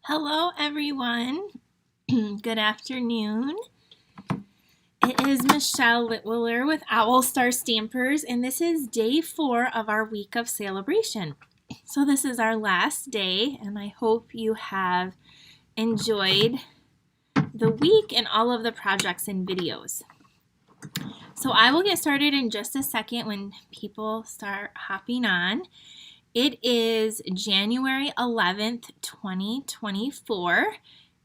Hello everyone, good afternoon. It is Michelle Litwiller with Owl Star Stampers, and this is day 4 of our week of Sale-A-Bration. So this is our last day, and I hope you have enjoyed the week and all of the projects and videos. So I will get started in just a second when people start hopping on. It is January 11th, 2024,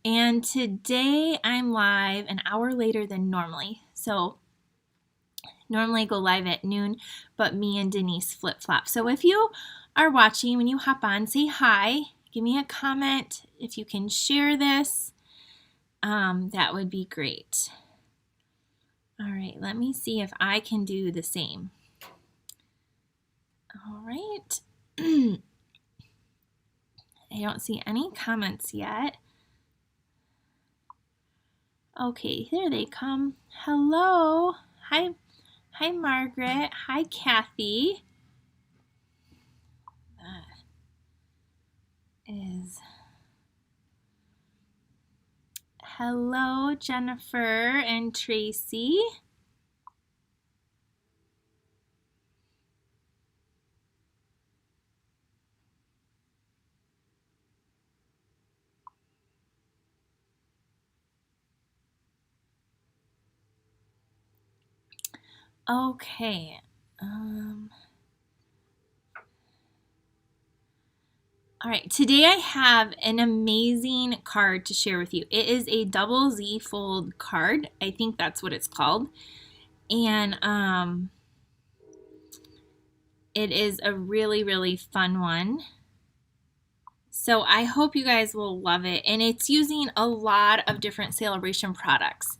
and today I'm live an hour later than normally. So normally I go live at noon, but me and Denise flip-flop. So if you are watching, when you hop on, say hi, give me a comment. If you can share this, that would be great. All right, let me see if I can do the same. All right. I don't see any comments yet. Okay, there they come. Hello. Hi Margaret. Hi Kathy. Hello Jennifer and Tracy. Okay. All right, today I have an amazing card to share with you. It is a double Z fold card. I think that's what it's called. And it is a really, really fun one. So I hope you guys will love it. And it's using a lot of different Sale-A-Bration products.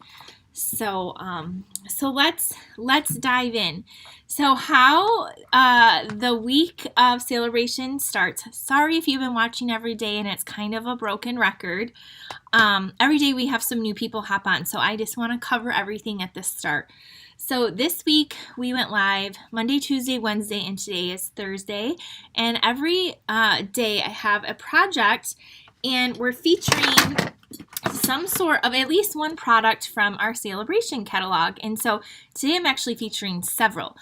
So let's dive in. So how the week of Sale-A-Bration starts. Sorry if you've been watching every day and it's kind of a broken record. Every day we have some new people hop on, so I just want to cover everything at the start. So this week we went live Monday, Tuesday, Wednesday, and today is Thursday. And every day I have a project, and we're featuring some sort of at least one product from our Sale-A-Bration catalog. And so today I'm actually featuring several.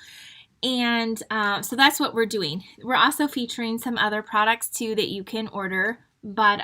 And so that's what we're doing. We're also featuring some other products too that you can order, but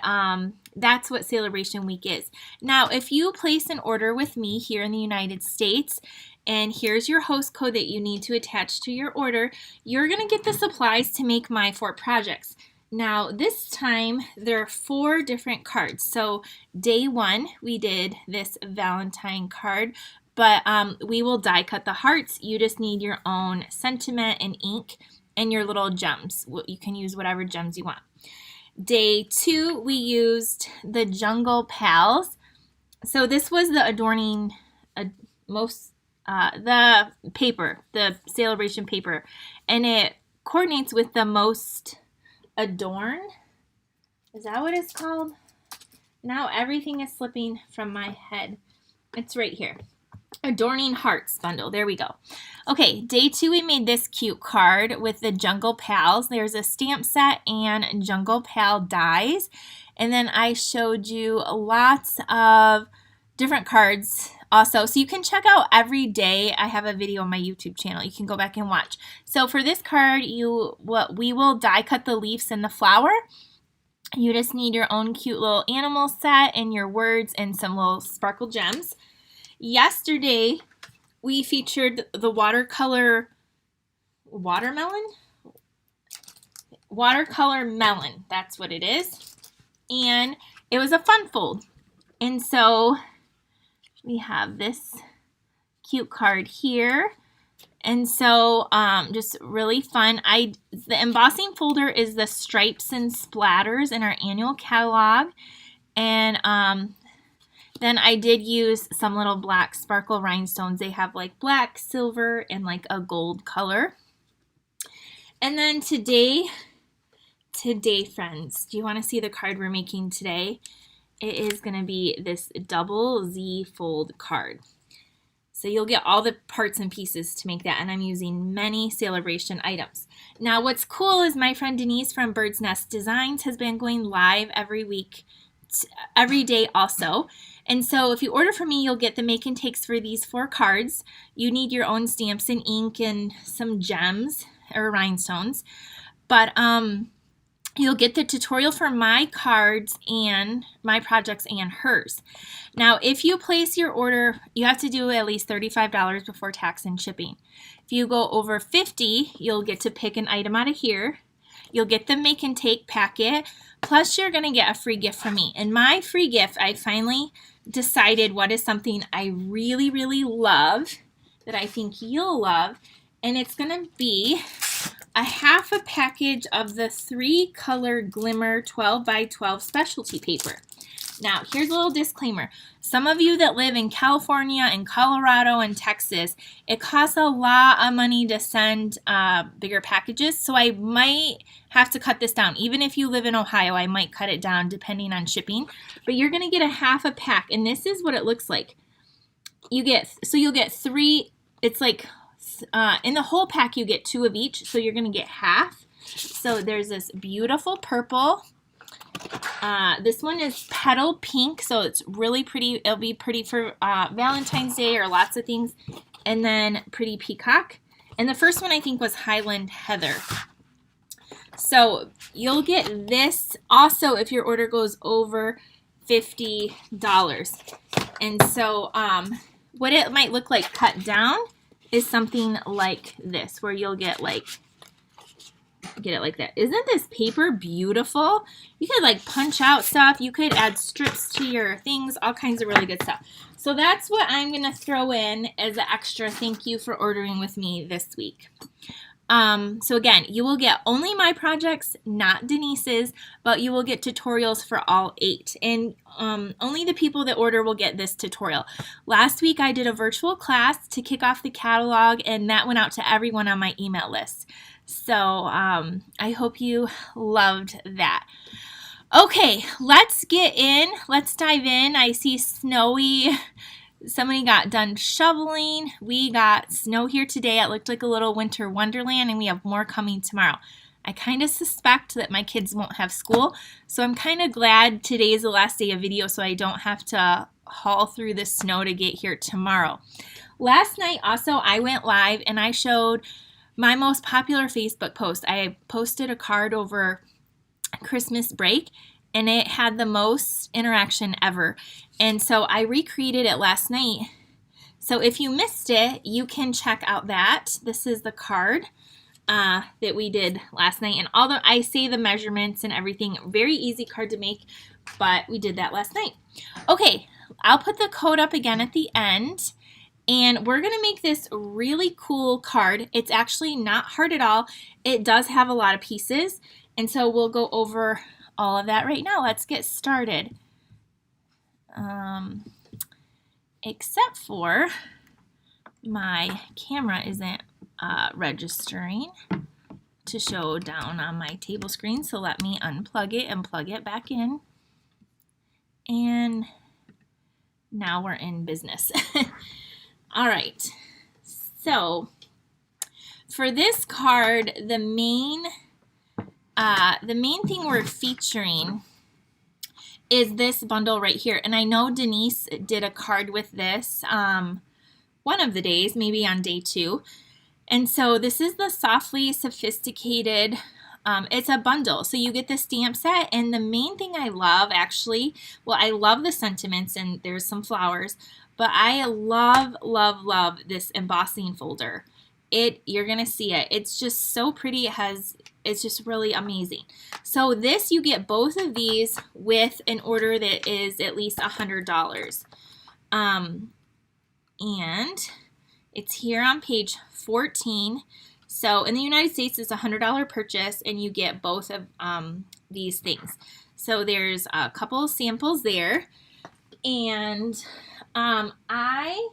that's what Sale-A-Bration week is. Now, if you place an order with me here in the United States, and here's your host code that you need to attach to your order, you're going to get the supplies to make my 4 projects. Now, this time there are 4 different cards. So day 1, we did this Valentine card, but we will die cut the hearts. You just need your own sentiment and ink and your little gems. You can use whatever gems you want. Day 2, we used the Jungle Pals. So this was the adorning, the paper, the Sale-A-Bration paper, and it coordinates with the most adorn. Is that what it's called? Now everything is slipping from my head. It's right here. Adorning Hearts bundle. There we go. Okay, day 2 we made this cute card with the Jungle Pals. There's a stamp set and Jungle Pal dies. And then I showed you lots of different cards also. So you can check out every day. I have a video on my YouTube channel. You can go back and watch. So for this card, we will die cut the leaves and the flower. You just need your own cute little animal set and your words and some little sparkle gems. Yesterday, we featured the watercolor melon. That's what it is. And it was a fun fold. And so we have this cute card here. And so just really fun. The embossing folder is the stripes and splatters in our annual catalog. And then I did use some little black sparkle rhinestones. They have like black, silver, and like a gold color. And then today, friends, do you want to see the card we're making today? It is going to be this double Z fold card. So you'll get all the parts and pieces to make that, and I'm using many Sale-A-Bration items. Now what's cool is my friend Denise from Bird's Nest Designs has been going live every week every day also. And so if you order from me, you'll get the make and takes for these 4 cards. You need your own stamps and ink and some gems or rhinestones. But you'll get the tutorial for my cards and my projects and hers. Now, if you place your order, you have to do at least $35 before tax and shipping. If you go over $50, you'll get to pick an item out of here. You'll get the make and take packet, plus you're going to get a free gift from me. And my free gift, I finally decided what is something I really, really love that I think you'll love. And it's going to be a half a package of the 3-color Glimmer 12 by 12 specialty paper. Now, here's a little disclaimer. Some of you that live in California and Colorado and Texas, it costs a lot of money to send bigger packages, so I might have to cut this down. Even if you live in Ohio, I might cut it down depending on shipping. But you're going to get a half a pack, and this is what it looks like. You'll get 3, it's like in the whole pack you get 2 of each, so you're going to get half. So there's this beautiful purple. This one is petal pink, so it's really pretty. It'll be pretty for Valentine's Day or lots of things. And then pretty peacock. And the first one I think was Highland Heather. So you'll get this also if your order goes over $50. And so what it might look like cut down is something like this, where you'll get it like that. Isn't this paper beautiful? You could like punch out stuff. You could add strips to your things, all kinds of really good stuff. So that's what I'm going to throw in as an extra thank you for ordering with me this week. So again, you will get only my projects, not Denise's, but you will get tutorials for all 8. And only the people that order will get this tutorial. Last week I did a virtual class to kick off the catalog, and that went out to everyone on my email list. So I hope you loved that. Okay, let's get in. Let's dive in. I see snowy. Somebody got done shoveling. We got snow here today. It looked like a little winter wonderland, and we have more coming tomorrow. I kind of suspect that my kids won't have school, so I'm kind of glad today is the last day of video so I don't have to haul through the snow to get here tomorrow. Last night also I went live and I showed my most popular Facebook post. I posted a card over Christmas break, and it had the most interaction ever. And so I recreated it last night. So if you missed it, you can check out that. This is the card that we did last night. And although I say the measurements and everything, very easy card to make, but we did that last night. Okay, I'll put the code up again at the end. And we're going to make this really cool card. It's actually not hard at all. It does have a lot of pieces. And so we'll go over all of that right now. Let's get started. Except for my camera isn't registering to show down on my table screen. So let me unplug it and plug it back in. And now we're in business. All right, so for this card, the main thing we're featuring is this bundle right here. And I know Denise did a card with this one of the days, maybe on day 2. And so this is the Softly Sophisticated. It's a bundle, so you get the stamp set. And the main thing I love, actually, well, I love the sentiments, and there's some flowers. But I love, love, love this embossing folder. You're going to see it. It's just so pretty. It's just really amazing. So this, you get both of these with an order that is at least $100. And it's here on page 14. So in the United States, it's a $100 purchase, and you get both of these things. So there's a couple of samples there. And I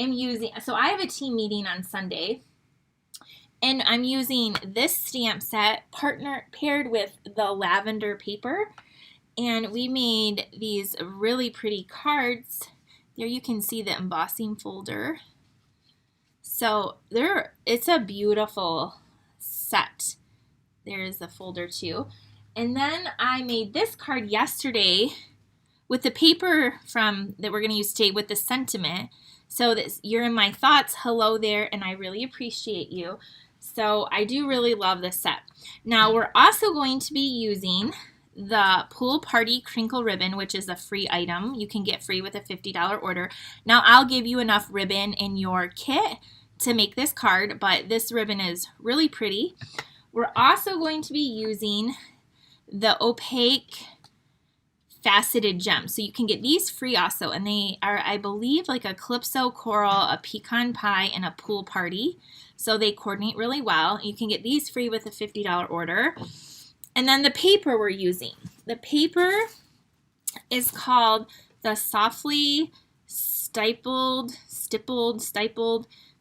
am using, so I have a team meeting on Sunday, and I'm using this stamp set paired with the lavender paper, and we made these really pretty cards. There you can see the embossing folder. So it's a beautiful set. There's the folder too. And then I made this card yesterday with the paper that we're going to use today with the sentiment. So that you're in my thoughts, hello there, and I really appreciate you. So I do really love this set. Now we're also going to be using the Pool Party Crinkle Ribbon, which is a free item. You can get free with a $50 order. Now I'll give you enough ribbon in your kit to make this card, but this ribbon is really pretty. We're also going to be using the Opaque Faceted Gems. So you can get these free also, and they are, I believe, like a Calypso Coral, a Pecan Pie, and a Pool Party. So they coordinate really well. You can get these free with a $50 order. And then the paper we're using. The paper is called the Softly Stippled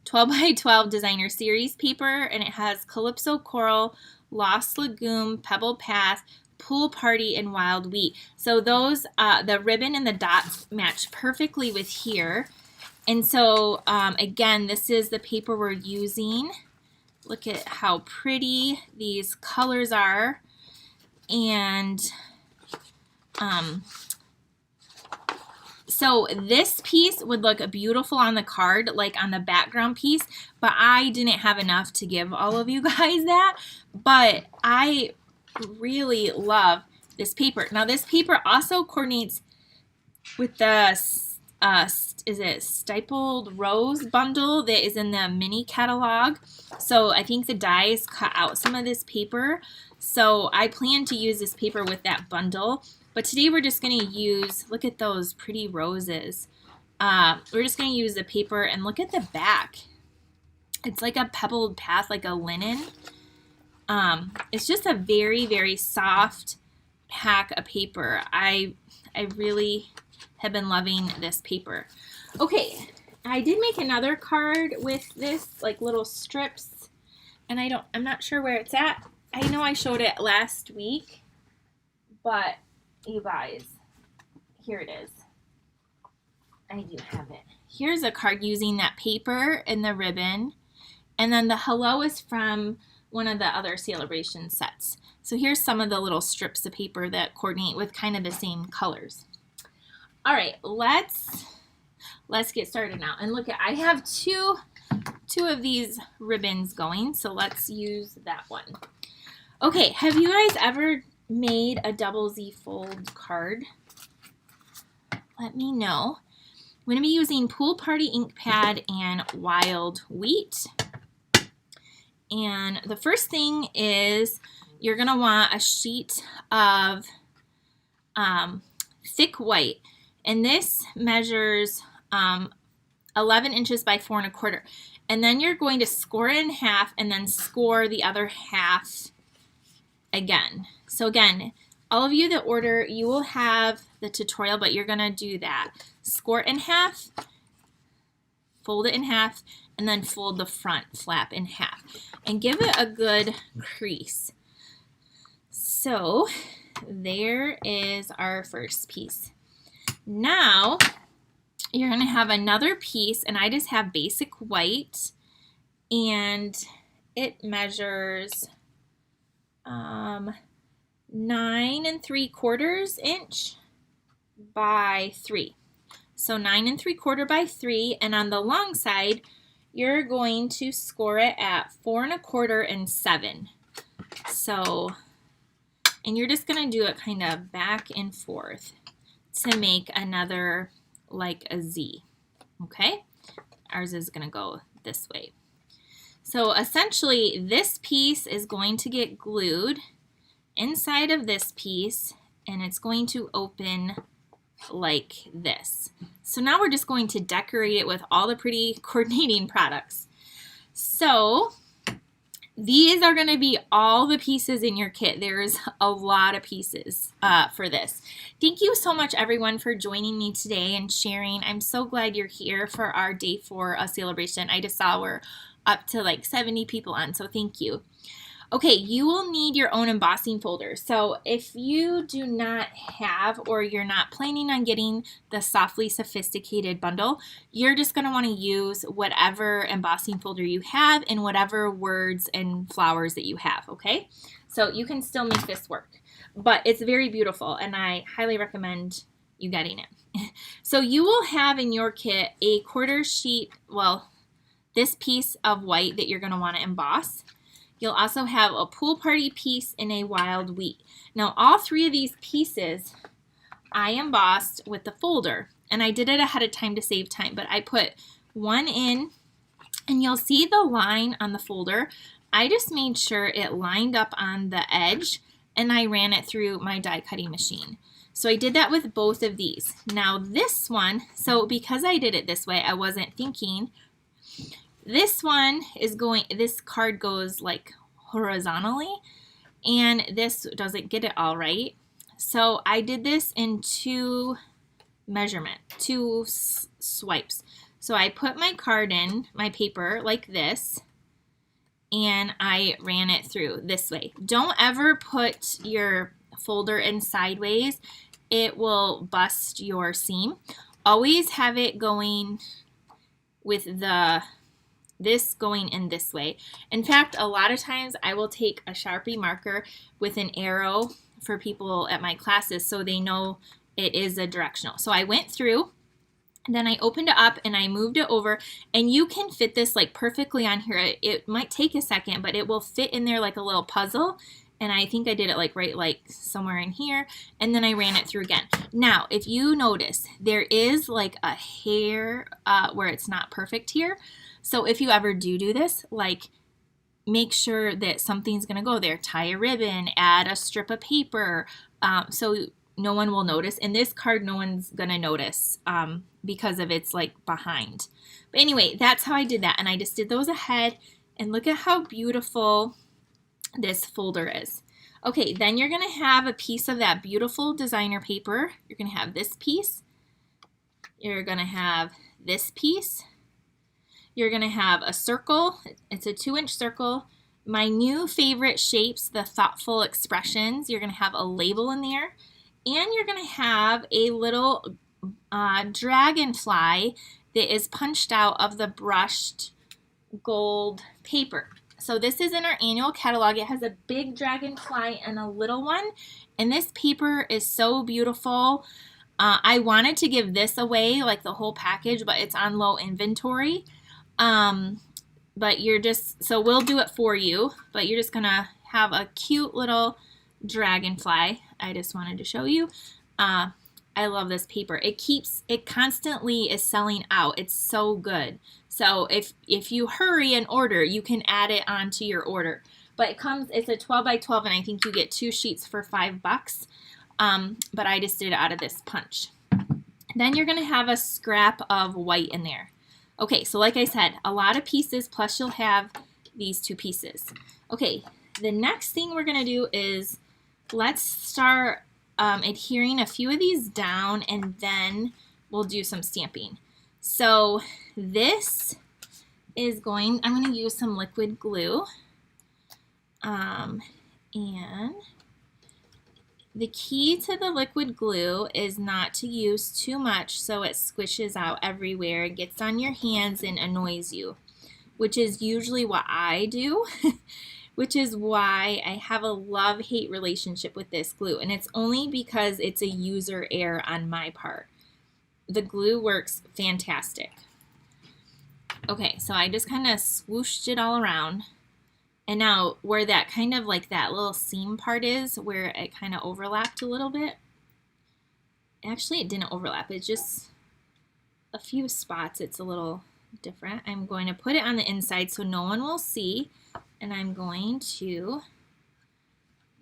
12x12 Designer Series Paper, and it has Calypso Coral, Lost Lagoon, Pebble Path, Pool Party, and Wild Wheat. So those, the ribbon and the dots match perfectly with here. And so, again, this is the paper we're using. Look at how pretty these colors are. And so this piece would look beautiful on the card, like on the background piece, but I didn't have enough to give all of you guys that. But I really love this paper. Now this paper also coordinates with the is it Stippled Rose bundle that is in the mini catalog. So I think the dies cut out some of this paper. So I plan to use this paper with that bundle. But today we're just going to use, look at those pretty roses. We're just going to use the paper, and look at the back. It's like a pebbled path, like a linen. It's just a very, very soft pack of paper. I really have been loving this paper. Okay, I did make another card with this, like little strips, and I'm not sure where it's at. I know I showed it last week, but you guys, here it is. I do have it. Here's a card using that paper and the ribbon, and then the hello is from one of the other Sale-A-Bration sets. So here's some of the little strips of paper that coordinate with kind of the same colors. All right, let's get started now. And look, I have two of these ribbons going, so let's use that one. Okay, have you guys ever made a double Z fold card? Let me know. I'm going to be using Pool Party ink pad and Wild Wheat. And the first thing is you're going to want a sheet of thick white. And this measures 11 inches by 4 1/4. And then you're going to score it in half and then score the other half again. So again, all of you that order, you will have the tutorial, but you're going to do that. Score it in half, fold it in half, and then fold the front flap in half. And give it a good crease. So there is our first piece. Now you're going to have another piece, and I just have basic white, and it measures 9 3/4 inch by 3. So 9 3/4 by 3, and on the long side, you're going to score it at 4 1/4 and 7. So, and you're just going to do it kind of back and forth to make another like a Z. Okay? Ours is going to go this way. So essentially, this piece is going to get glued inside of this piece, and it's going to open like this. So now we're just going to decorate it with all the pretty coordinating products. So these are going to be all the pieces in your kit. There's a lot of pieces for this. Thank you so much, everyone, for joining me today and sharing. I'm so glad you're here for our day 4 of Sale-A-Bration. I just saw we're up to like 70 people on, so thank you. Okay, you will need your own embossing folder. So if you do not have, or you're not planning on getting the Softly Sophisticated bundle, you're just going to want to use whatever embossing folder you have and whatever words and flowers that you have, okay? So you can still make this work, but it's very beautiful, and I highly recommend You getting it? So you will have in your kit a 1/4 sheet, well, this piece of white that you're going to want to emboss. You'll also have a pool party piece and a wild wheat. Now all 3 of these pieces I embossed with the folder, and I did it ahead of time to save time, but I put one in, and you'll see the line on the folder. I just made sure it lined up on the edge, and I ran it through my die cutting machine. So I did that with both of these. Now this one, so because I did it this way, I wasn't thinking, this one is going, this card goes like horizontally, and this doesn't get it all right. So I did this in 2 swipes. So I put my card in, my paper like this, and I ran it through this way. Don't ever put your folder in sideways. It will bust your seam. Always have it going with this going in this way. In fact, a lot of times I will take a Sharpie marker with an arrow for people at my classes so they know it is a directional. So I went through, and then I opened it up and I moved it over, and you can fit this like perfectly on here. It might take a second, but it will fit in there like a little puzzle. And I think I did it like right like somewhere in here, and then I ran it through again. Now, if you notice, there is like a hair where it's not perfect here. So if you ever do this, like make sure that something's gonna go there. Tie a ribbon, add a strip of paper, so no one will notice. And this card, no one's gonna notice because of it's like behind. But anyway, that's how I did that, and I just did those ahead, and look at how beautiful this folder is. Okay, then you're gonna have a piece of that beautiful designer paper. You're gonna have this piece. You're gonna have this piece. You're gonna have a circle. It's a 2-inch circle. My new favorite shapes, the thoughtful expressions. You're gonna have a label in there, and you're gonna have a little dragonfly that is punched out of the brushed gold paper. So this is in our annual catalog. It has a big dragonfly and a little one, and this paper is so beautiful. I wanted to give this away, like the whole package, but it's on low inventory. But you're just, so we'll do it for you, but you're just gonna have a cute little dragonfly. I just wanted to show you. I love this paper. It constantly is selling out. It's so good. So if you hurry and order, you can add it onto your order. But it's a 12 by 12, and I think you get 2 sheets for $5. But I just did it out of this punch. Then you're gonna have a scrap of white in there. Okay, so like I said, a lot of pieces, plus you'll have these 2 pieces. Okay, the next thing we're gonna do is let's start adhering a few of these down, and then we'll do some stamping. So this is I'm going to use some liquid glue, and the key to the liquid glue is not to use too much so it squishes out everywhere, it gets on your hands and annoys you, which is usually what I do. Which is why I have a love-hate relationship with this glue, and it's only because it's a user error on my part. The glue works fantastic. Okay, so I just kind of swooshed it all around, and now where that kind of like that little seam part is, where it kind of overlapped a little bit, actually it didn't overlap, it's just a few spots it's a little different. I'm going to put it on the inside so no one will see, and I'm going to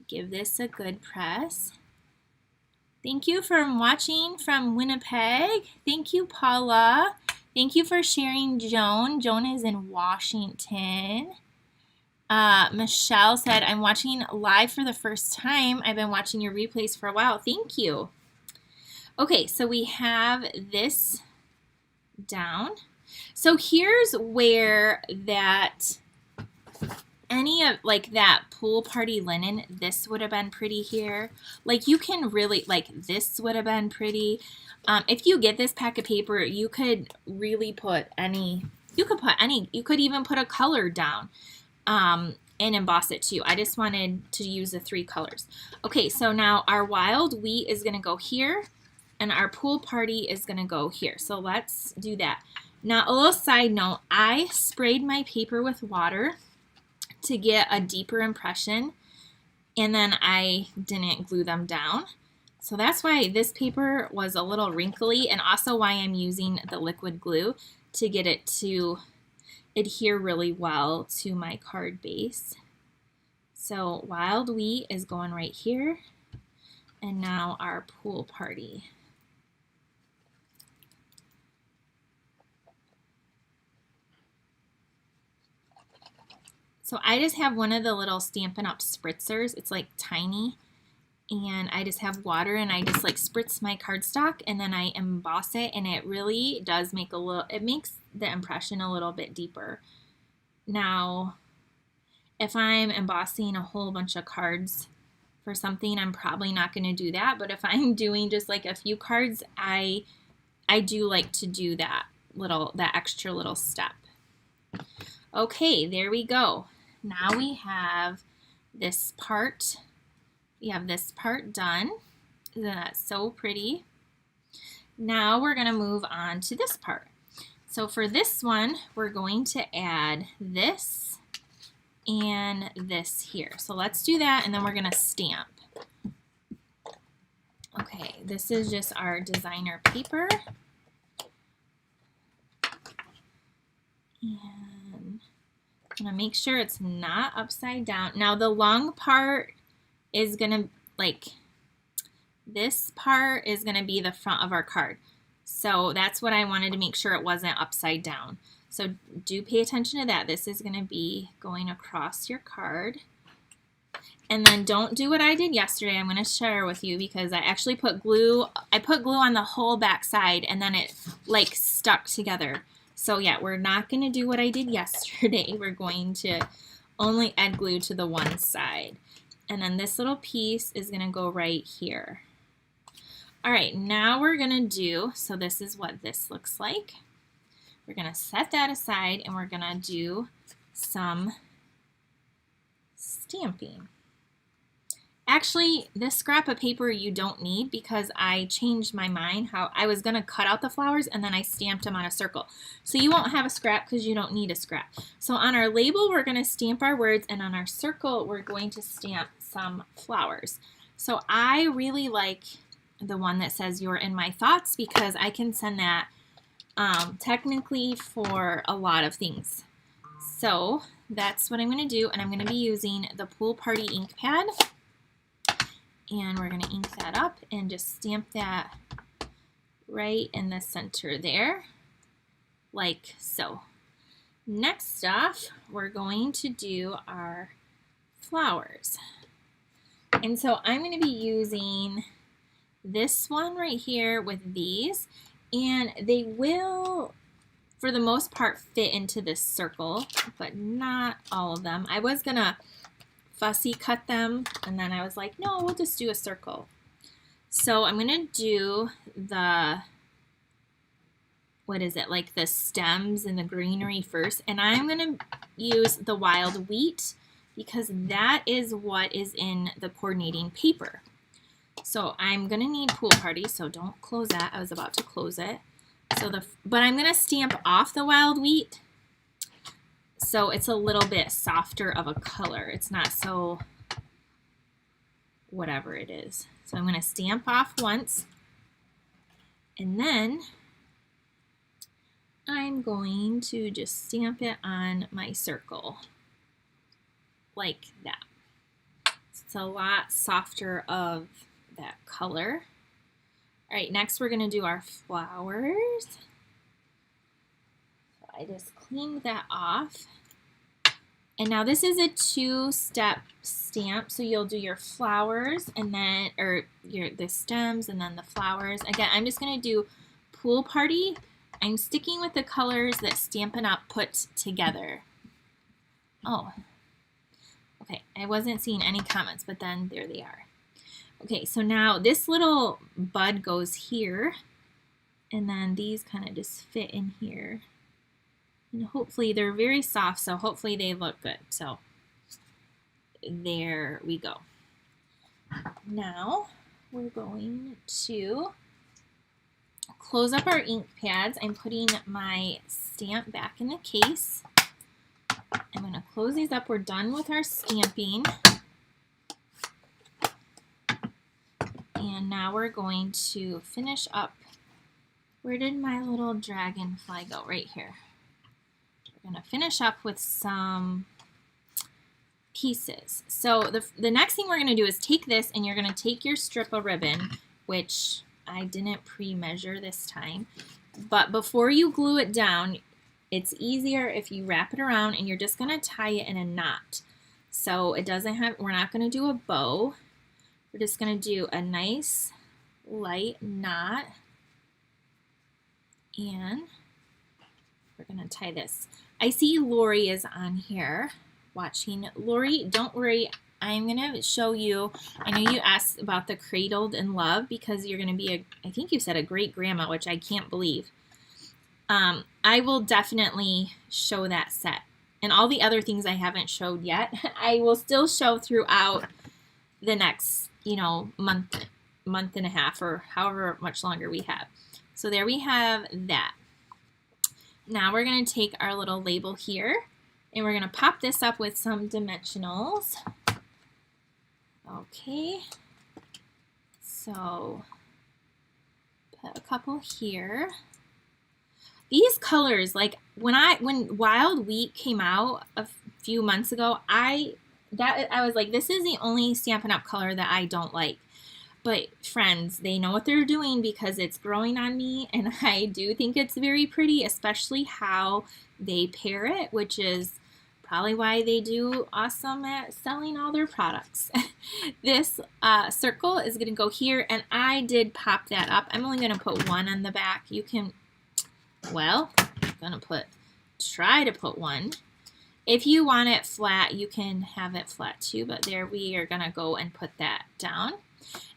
give this a good press. Thank you for watching from Winnipeg. Thank you, Paula. Thank you for sharing, Joan. Joan is in Washington. Michelle said, I'm watching live for the first time. I've been watching your replays for a while. Thank you. Okay, so we have this down. So here's where that any of like that pool party linen, this would have been pretty here. Like you can really, like this would have been pretty. If you get this pack of paper, you could really put any, you could even put a color down and emboss it too. I just wanted to use the 3 colors. Okay, so now our wild wheat is gonna go here, and our pool party is going to go here. So let's do that. Now, a little side note, I sprayed my paper with water to get a deeper impression, and then I didn't glue them down. So that's why this paper was a little wrinkly, and also why I'm using the liquid glue to get it to adhere really well to my card base. So Wild Wheat is going right here, and now our pool party. So I just have one of the little Stampin' Up spritzers. It's like tiny, and I just have water, and I just like spritz my cardstock, and then I emboss it, and it really does make it makes the impression a little bit deeper. Now, if I'm embossing a whole bunch of cards for something, I'm probably not going to do that, but if I'm doing just like a few cards, I do like to do that extra little step. Okay, there we go. Now we have this part. We have this part done. Isn't that so pretty? Now we're going to move on to this part. So for this one, we're going to add this and this here. So let's do that, and then we're going to stamp. Okay, this is just our designer paper. And I'm going to make sure it's not upside down. Now the long part is going to, like, this part is going to be the front of our card. So that's what I wanted to make sure it wasn't upside down. So do pay attention to that. This is going to be going across your card. And then don't do what I did yesterday. I'm going to share with you because I actually put glue. I put glue on the whole back side, and then it like stuck together. So yeah, we're not going to do what I did yesterday. We're going to only add glue to the one side. And then this little piece is going to go right here. All right, now we're going to do, so this is what this looks like. We're going to set that aside, and we're going to do some stamping. Actually, this scrap of paper you don't need because I changed my mind how I was going to cut out the flowers and then I stamped them on a circle. So you won't have a scrap because you don't need a scrap. So on our label, we're going to stamp our words, and on our circle, we're going to stamp some flowers. So I really like the one that says "You're in my thoughts" because I can send that technically for a lot of things. So that's what I'm going to do, and I'm going to be using the Pool Party ink pad. And we're going to ink that up and just stamp that right in the center there, like so. Next off, we're going to do our flowers. And so I'm going to be using this one right here with these, and they will, for the most part, fit into this circle, but not all of them. I was going to fussy cut them, and then I was like, no, we'll just do a circle. So I'm going to do the, what is it, like the stems and the greenery first, and I'm going to use the Wild Wheat because that is what is in the coordinating paper. So I'm going to need Pool Party, so don't close that. I was about to close it. But I'm going to stamp off the Wild Wheat so it's a little bit softer of a color. It's not so whatever it is. So I'm going to stamp off once, and then I'm going to just stamp it on my circle like that. It's a lot softer of that color. All right, next we're going to do our flowers. So I just cleaned that off. And now this is a two-step stamp, so you'll do your flowers and then, the stems and then the flowers. Again, I'm just going to do Pool Party. I'm sticking with the colors that Stampin' Up put together. Oh, okay, I wasn't seeing any comments, but then there they are. Okay, so now this little bud goes here, and then these kind of just fit in here. And hopefully they're very soft, so hopefully they look good. So there we go. Now we're going to close up our ink pads. I'm putting my stamp back in the case. I'm going to close these up. We're done with our stamping. And now we're going to finish up. Where did my little dragonfly go? Right here. We're going to finish up with some pieces. So the next thing we're going to do is take this, and you're going to take your strip of ribbon, which I didn't pre-measure this time. But before you glue it down, it's easier if you wrap it around, and you're just going to tie it in a knot. So it doesn't have, we're not going to do a bow. We're just going to do a nice light knot, and we're going to tie this. I see Lori is on here watching. Lori, don't worry. I'm going to show you. I know you asked about the Cradled in Love because you're going to be I think you said a great grandma, which I can't believe. I will definitely show that set. And all the other things I haven't showed yet, I will still show throughout the next, month and a half, or however much longer we have. So there we have that. Now we're going to take our little label here, and we're going to pop this up with some dimensionals. Okay, so put a couple here. These colors, like when Wild Wheat came out a few months ago, I was like, this is the only Stampin' Up! Color that I don't like. But friends, they know what they're doing because it's growing on me, and I do think it's very pretty, especially how they pair it, which is probably why they do awesome at selling all their products. This circle is going to go here, and I did pop that up. I'm only going to put one on the back. You can, well, I'm going to try to put one. If you want it flat, you can have it flat too, but there we are going to go and put that down.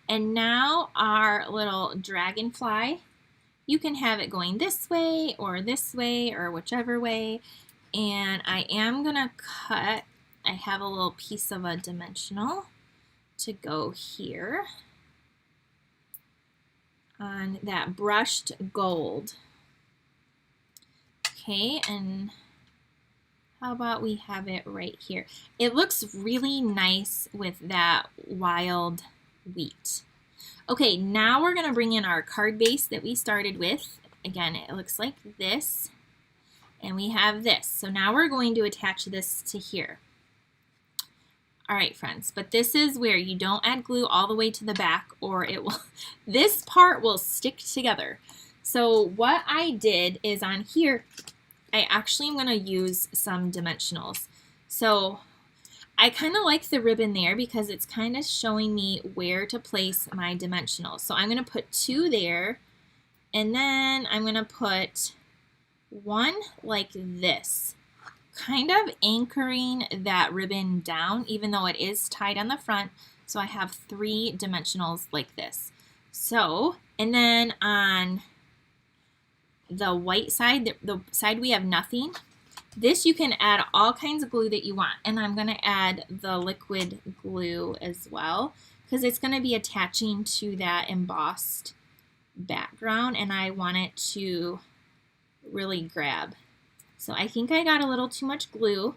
And now our little dragonfly, you can have it going this way or whichever way. And I am going to cut, I have a little piece of a dimensional to go here on that brushed gold. Okay, and how about we have it right here? It looks really nice with that Wild Wheat. Okay, now we're going to bring in our card base that we started with. Again, it looks like this. And we have this. So now we're going to attach this to here. All right, friends, but this is where you don't add glue all the way to the back, or it will, this part will stick together. So what I did is on here, I actually am going to use some dimensionals. So I kind of like the ribbon there because it's kind of showing me where to place my dimensionals. So I'm going to put 2 there, and then I'm going to put 1 like this, kind of anchoring that ribbon down, even though it is tied on the front. So I have 3 dimensionals like this. So, and then on the white side, the side we have nothing, this you can add all kinds of glue that you want. And I'm going to add the liquid glue as well because it's going to be attaching to that embossed background, and I want it to really grab. So I think I got a little too much glue.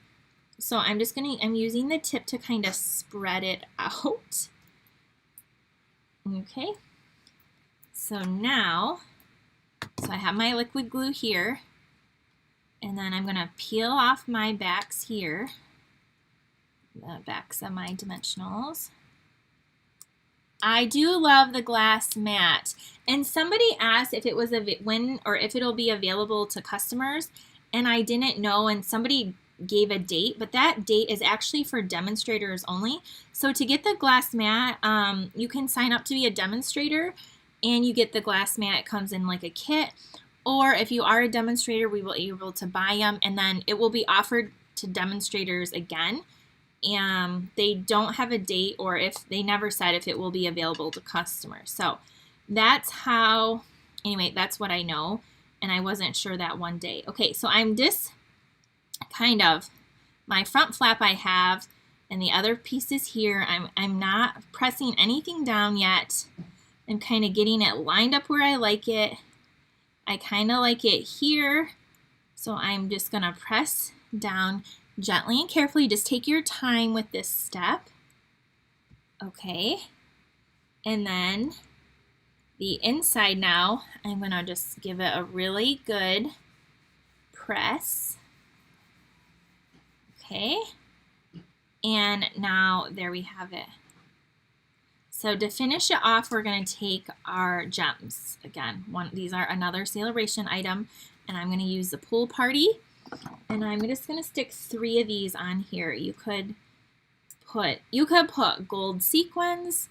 So I'm using the tip to kind of spread it out. Okay. So now, I have my liquid glue here, and then I'm going to peel off my backs here, the backs of my dimensionals. I do love the glass mat, and somebody asked if it was if it'll be available to customers, and I didn't know, and somebody gave a date, but that date is actually for demonstrators only. So to get the glass mat, you can sign up to be a demonstrator, and you get the glass mat. It comes in like a kit, or if you are a demonstrator, we will be able to buy them, and then it will be offered to demonstrators again. And they don't have a date, or if they never said if it will be available to customers. So that's how, anyway, that's what I know, and I wasn't sure that one day. Okay, so I'm just kind of, my front flap I have, and the other pieces here, I'm not pressing anything down yet. I'm kind of getting it lined up where I like it, I kind of like it here, so I'm just going to press down gently and carefully. Just take your time with this step. Okay, and then the inside now, I'm going to just give it a really good press. Okay, and now there we have it. So to finish it off, we're going to take our gems. Again, these are another Sale-A-Bration item, and I'm going to use the Pool Party, and I'm just going to stick 3 of these on here. You could put gold sequins.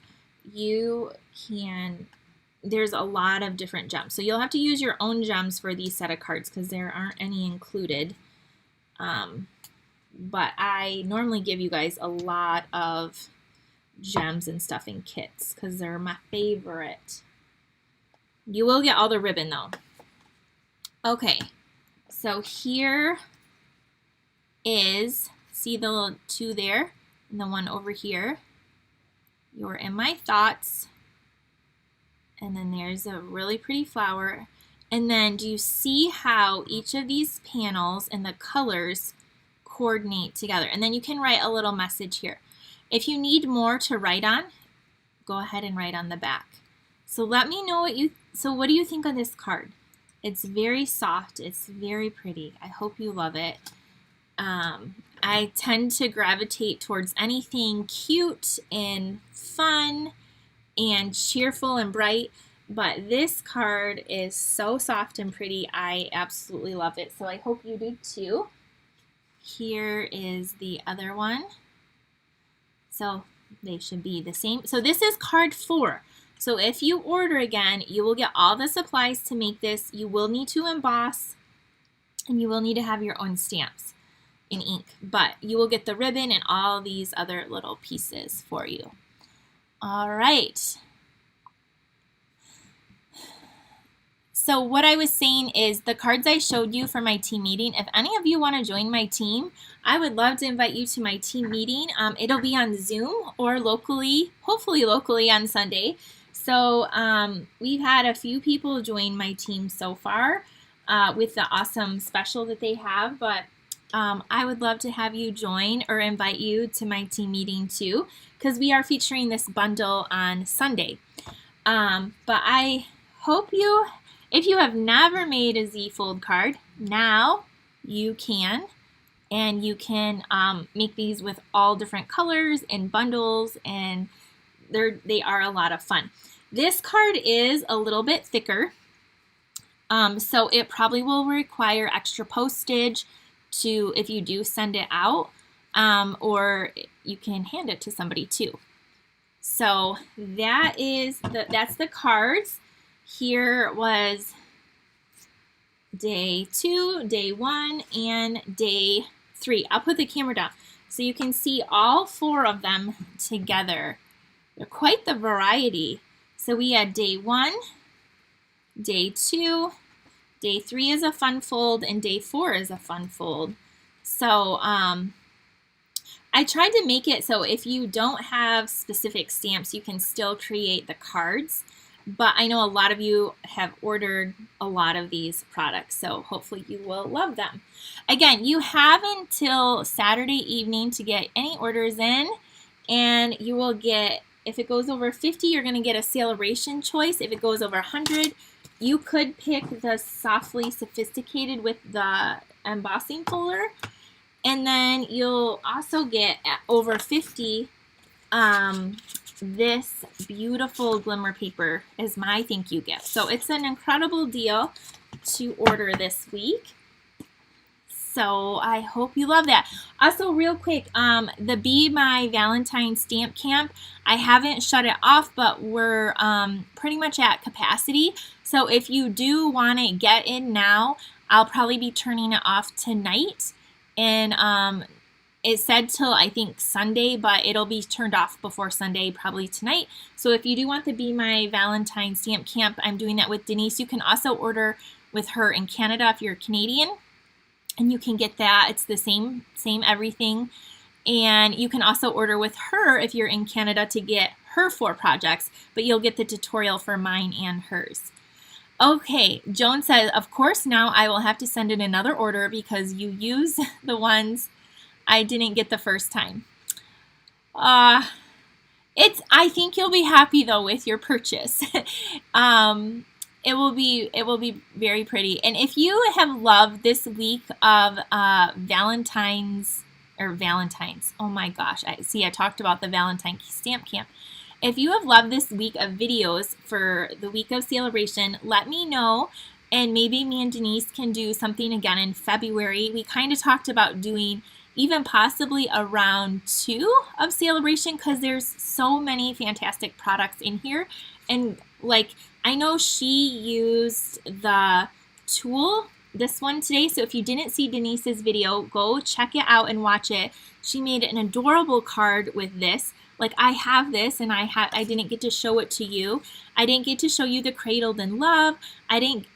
There's a lot of different gems. So you'll have to use your own gems for these set of cards because there aren't any included. But I normally give you guys a lot of gems and stuff in kits because they're my favorite. You will get all the ribbon though. Okay, so here is, see the little 2 there and the one over here. You're in my thoughts. And then there's a really pretty flower. And then do you see how each of these panels and the colors coordinate together? And then you can write a little message here. If you need more to write on, go ahead and write on the back. So let me know what do you think of this card? It's very soft. It's very pretty. I hope you love it. I tend to gravitate towards anything cute and fun and cheerful and bright, but this card is so soft and pretty. I absolutely love it. So I hope you do too. Here is the other one. So they should be the same. So this is card 4. So if you order again, you will get all the supplies to make this. You will need to emboss, and you will need to have your own stamps in ink, but you will get the ribbon and all these other little pieces for you. All right. So what I was saying is the cards I showed you for my team meeting, if any of you want to join my team, I would love to invite you to my team meeting. It'll be on Zoom or locally, hopefully locally on Sunday. So we've had a few people join my team so far with the awesome special that they have, but I would love to have you join or invite you to my team meeting too, because we are featuring this bundle on Sunday. But I hope if you have never made a Z-fold card, now you can. And you can make these with all different colors and bundles, and they are a lot of fun. This card is a little bit thicker, so it probably will require extra postage if you do send it out, or you can hand it to somebody too. So that's the cards. Here was day 2, day 1, and day 3. I'll put the camera down so you can see all 4 of them together. They're quite the variety. So we had day 1, day 2, day 3 is a fun fold, and day 4 is a fun fold. So I tried to make it so if you don't have specific stamps, you can still create the cards. But I know a lot of you have ordered a lot of these products, so hopefully you will love them. Again, you have until Saturday evening to get any orders in, and you will get, if it goes over 50, you're going to get a Sale-A-Bration choice. If it goes over 100, you could pick the Softly Sophisticated with the embossing puller, and then you'll also get at over 50 this beautiful glimmer paper is my thank you gift. So it's an incredible deal to order this week. So I hope you love that. Also, real quick, the Be My Valentine Stamp Camp, I haven't shut it off, but we're pretty much at capacity. So if you do want to get in now, I'll probably be turning it off tonight. And it said till I think Sunday, but it'll be turned off before Sunday, probably tonight. So if you do want to Be My Valentine Stamp Camp, I'm doing that with Denise. You can also order with her in Canada if you're Canadian, and you can get that. It's the same everything. And you can also order with her if you're in Canada to get her 4 projects, but you'll get the tutorial for mine and hers. Okay, Joan says, of course now I will have to send in another order because you use the ones I didn't get the first time. I think you'll be happy though with your purchase. It will be very pretty. And if you have loved this week of Valentine's, oh my gosh, I talked about the Valentine Stamp Camp. If you have loved this week of videos for the week of Sale-A-Bration, let me know, and maybe me and Denise can do something again in February. We kind of talked about doing even possibly a round 2 of Sale-A-Bration because there's so many fantastic products in here. And like, I know she used the tool, this one today, so if you didn't see Denise's video, go check it out and watch it. She made an adorable card with this. Like, I have this, and I didn't get to show it to you. I didn't get to show you the Cradled in Love. I didn't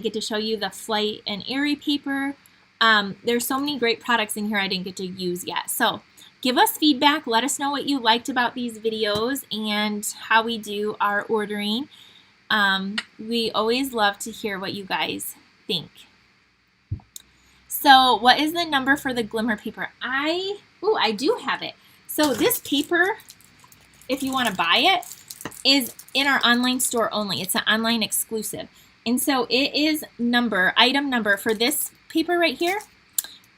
get to show you the Flight and Airy paper. There's so many great products in here I didn't get to use yet. So give us feedback. Let us know what you liked about these videos and how we do our ordering. We always love to hear what you guys think. So what is the number for the glimmer paper? I do have it. So this paper, if you want to buy it, is in our online store only. It's an online exclusive. And so it is item number for this paper right here.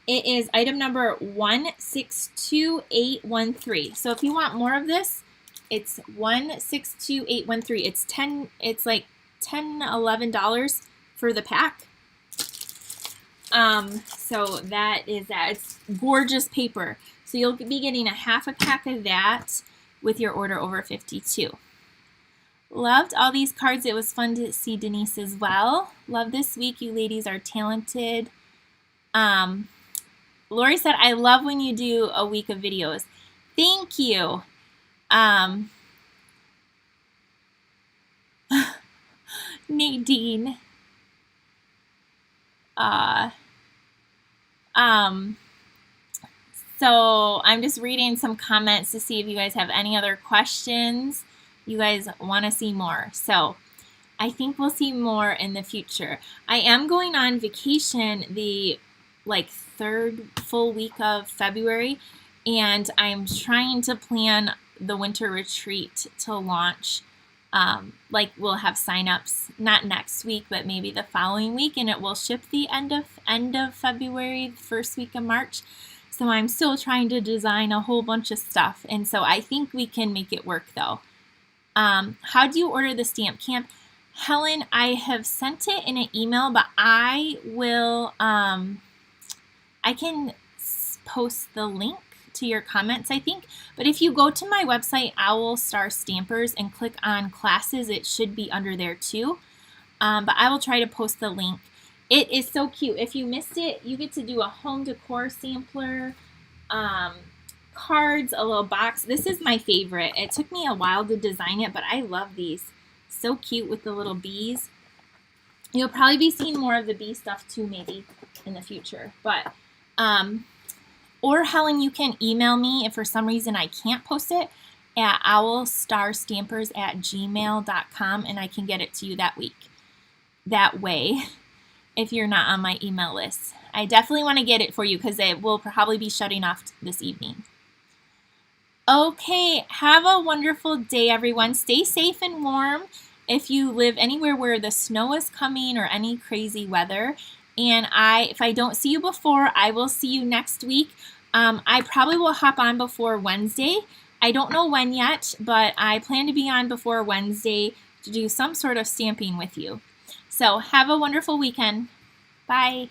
It is item number 162813. So if you want more of this, it's 162813. It's like $10, $11 for the pack. So that is that. It's gorgeous paper. So you'll be getting a half a pack of that with your order over 52. Loved all these cards. It was fun to see Denise as well. Love this week. You ladies are talented. Lori said, I love when you do a week of videos. Thank you. Nadine. So I'm just reading some comments to see if you guys have any other questions. You guys want to see more. So I think we'll see more in the future. I am going on vacation the third full week of February, and I'm trying to plan the winter retreat to launch. We'll have signups not next week, but maybe the following week, and it will ship the end of February, first week of March. So I'm still trying to design a whole bunch of stuff, and so I think we can make it work though. How do you order the Stamp Camp? Helen, I have sent it in an email, but I will, I can post the link to your comments, I think. But if you go to my website, Owl Star Stampers, and click on classes, it should be under there too. But I will try to post the link. It is so cute. If you missed it, you get to do a home decor sampler, cards, a little box. This is my favorite. It took me a while to design it, but I love these. So cute with the little bees. You'll probably be seeing more of the bee stuff too, maybe in the future. But or Helen, you can email me if for some reason I can't post it at owlstarstampers@gmail.com, and I can get it to you that way if you're not on my email list. I definitely want to get it for you because it will probably be shutting off this evening. Okay, have a wonderful day, everyone. Stay safe and warm if you live anywhere where the snow is coming or any crazy weather. And if I don't see you before, I will see you next week. I probably will hop on before Wednesday. I don't know when yet, but I plan to be on before Wednesday to do some sort of stamping with you. So have a wonderful weekend. Bye.